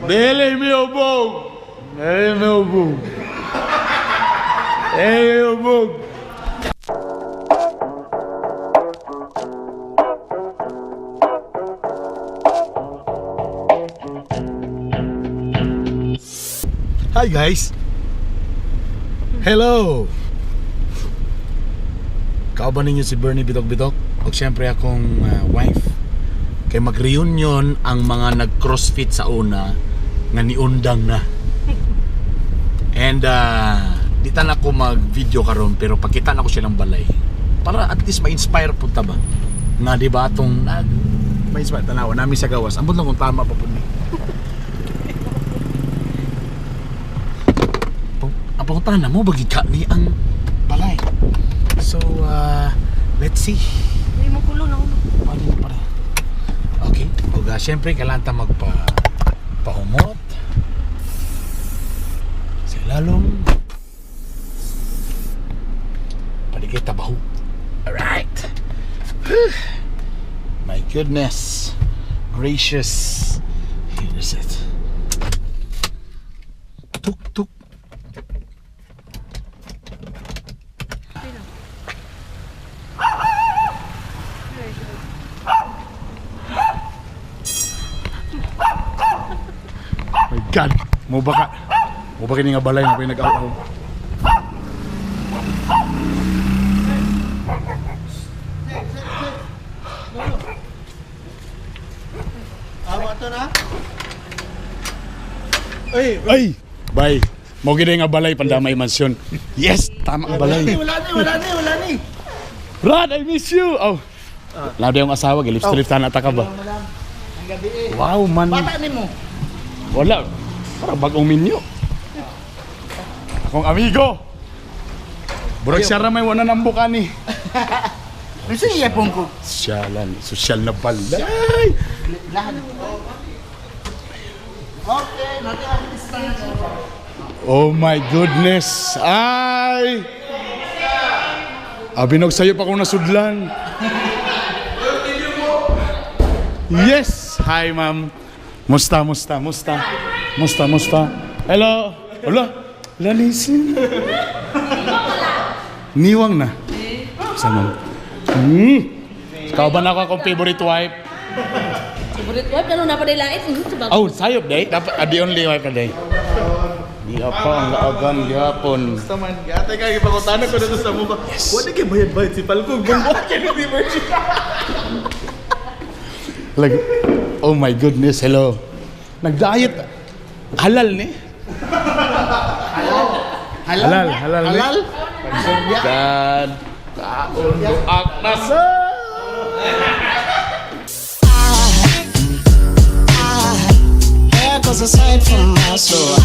Dele meu bom! Dele meu bom! Dele meu bom! Hi guys! Hello! Kauban ninyo si Bernie Bitok-Bitok o siyempre akong wife. Kay mag-reunion ang mga nag-crossfit sa una nga niundang na. And di tan ako mag-video karon pero pakitaan ako silang balay. Para at least ma-inspire punta ba? Nga di ba atong ma-inspire tanawa namin sa gawas. Ambot lang kung tama pa po ni. Ang panguntahan na mo bagi ka ni ang balay. So let's see. Hindi mo kulo na ulo. Paano para? Okay. O siyempre kailangan tayo pahumot. Sa lalong paligay tabaho. Alright. My goodness gracious. Here is it. Tuk tuk. My God, mo baka ni nga balay na pinag-aw-aw. Ito na? Ay, bye. Mo gid nga balay Pandamay Mansion. Yes, tama ang balay. Wala ni. Rod, I miss you. Oh. Lado yung asawa, gilip-strip na ka ba? Ang gabi eh. Wow, man. Bata ni mo. Wala. Para bagong minyo. Akong amigo. Burag siya ramay wala nang buka ni. Ano siya pong ko? Sosyalan, sosyal na balay. Lahat. Okay, natin ang listahan. Oh my goodness. Ay! Abinog sa'yo pa kung nasudlan. Yes! Hi, ma'am. Musta? Hello? Wala? Wala nisin. Niwang na. Saan Kauban ako akong favorite wife. Favorite wife, ano na pa rin lait? Oh, sayop day. Dapat the only wife na day. Di ako ang laagan gihapon. Basta man, gatay ka, ipakutanan ko na ito sa mukha. Wala kayo bayad-bayad si Palcog. Bumbuhat kayo ni Virgin. Like, oh my goodness, hello. Nag-diet. Halal ni? Halal ni? Halal? Dan, kaunduak na sa. There goes a sight from my soul.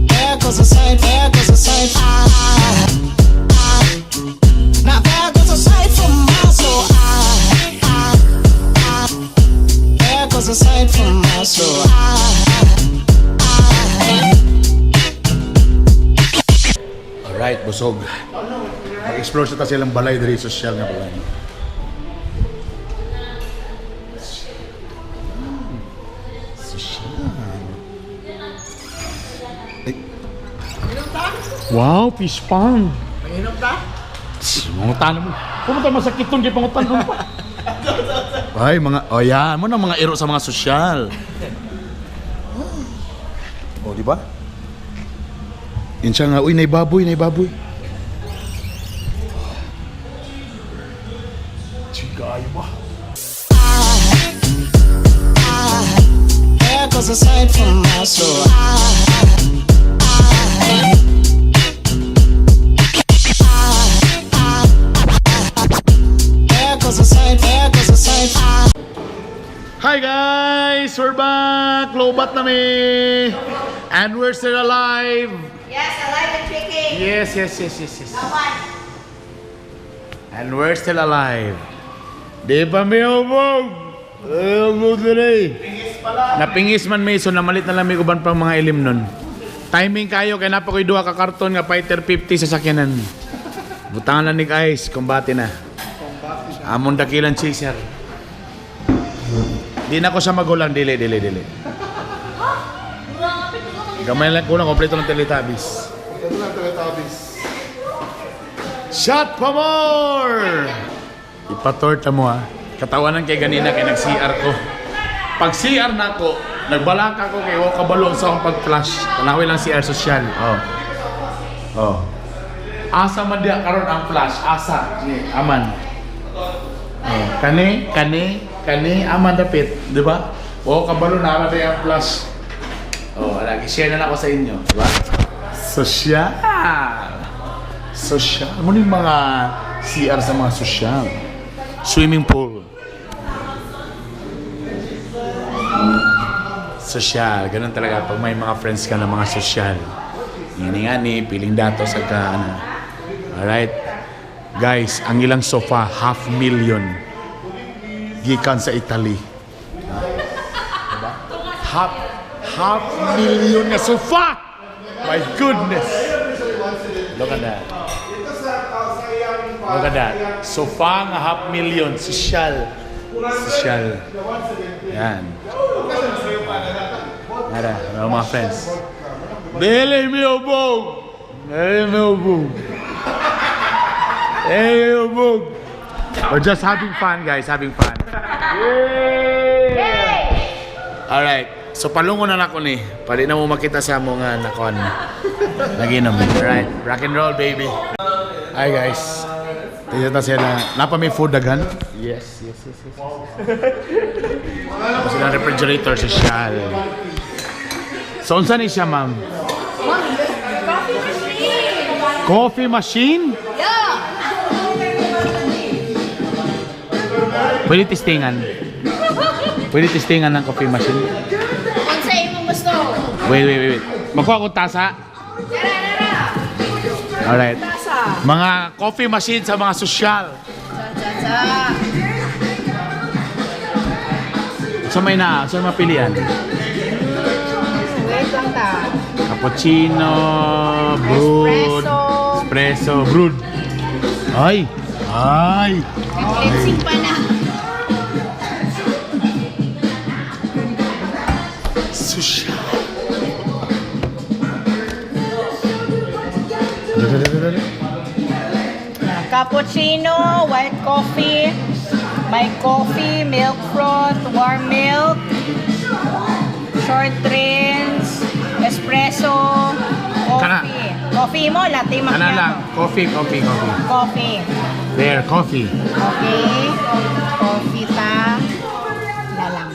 There goes a sight, there goes a sight. Now there goes a sight from my soul. There goes a sight from my soul. Alright, busog. Mag-explore sa silang balay diri social nga balay. Wow, fish pond. Manginom ta? Mangutan mo. Pumunta masakit tong kay pangutan doon pa. Ay, mga yan mo na mga iro sa mga sosyal. Oh, di ba? Insa nga, uy, naibaboy. Chigay ba? There goes a sight from my soul. There goes a sight, there goes a sight. Hi guys! We're back! Lobat na mi! And we're still alive! Yes, alive and kicking. Yes. Naman. And we're still alive. Di pa may ubog! Ubog na rin. Napingis man may, so namalit na lang may uban pang mga ilim nun. Timing kayo, kaya napakoy duha ka karton nga fighter 50 sa sakyanan. Butangan na ni guys, kumbati na. Amon dakilan chaser. Di na ko siya magulang, dili. Gamay lang ko na, kompleto ng Teletubbies. Ito lang Teletubbies. Shot pa more! Ipatorta mo ha. Katawanan kay ganina kay nag-CR ko. Pag CR na ko, nagbalaka ko kay kabalo sa akong pag-flash. Tanawi lang CR social. Oh. Asa man diya karon ang flash? Asa? Ni aman. Oh, kani aman dapit, di ba? O kabalo na ra ang flash. Oh, lagi share na ako sa inyo, di ba? Social. Ano yung mga CR sa mga social? Swimming pool. Social. Ganun talaga pag may mga friends ka na mga social. Ngani, piling dato sa ka, ano. Alright. Guys, ang ilang sofa, 500,000. Gikan sa Italy. Diba? Half million na sofa! My goodness! Look at that. Look at that. Sofa nga 500,000. Social. Yan. Nara, mga friends. Dele meu bom! We're just having fun, guys. Having fun. Alright. So palungo na nako ni. Pwede na mo makita sa mga nakon. Naginom. Alright. Rock and roll, baby. Hi, guys. Tignan na sila. Napa may food daghan? Yes. Tapos sila refrigerator sa Shal. So, unsa ni siya, ma'am? Coffee machine? Yeah! Pwede testingan ng coffee machine. Kung sa imong gusto. Wait. Makuha ko tasa. Tara! Alright. Tasa. Mga coffee machine sa mga sosyal. Cha. Sa may mapilian? Wait lang ta. Cappuccino, brood, espresso, brood. Ay! Flexing pa na. Sosyal. Cappuccino, white coffee, my coffee, milk froth, warm milk, short drinks, espresso, coffee. Coffee mo, latte Ano lang? macchiato. Coffee. There, coffee. Okay. Coffee ta. Na lang.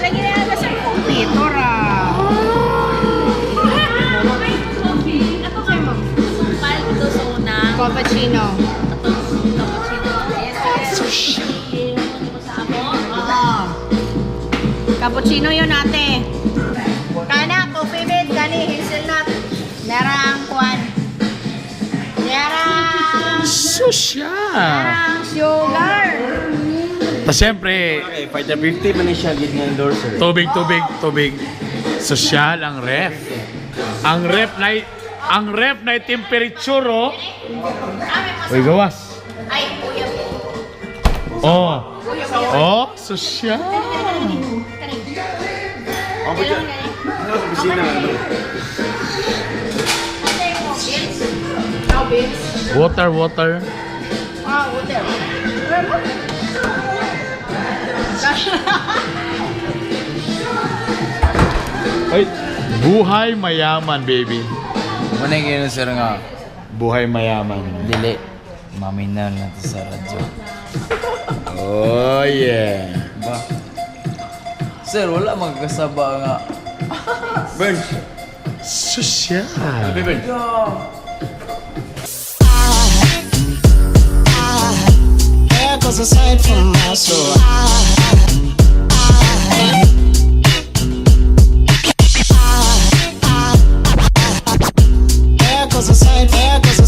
Lagi na naman sa computer Cappuccino. Cappuccino yun ate. Kana, coffee bed, kani, hazelnut. Narang kuan. Narang Sosyal. sugar. Tapos syempre, Okay, 550 man siya gid nga endorser. tubig. Sosyal ang ref. Ang ref na temperature, oh. Uy, gawas. Ay, kuya. Sosyal. Ang budya. Ano sa kusina ano? No beans. Water. Water. Ay, buhay mayaman, baby. Muna yung sir nga, Buhay mayaman. dili, maminaw na to sa radyo. Oh, yeah. Ba? Sir, wala magkasaba nga. Burn. Sosyal. Burn. There goes a sight from my soul. There goes 'cause a sight, yeah, 'cause a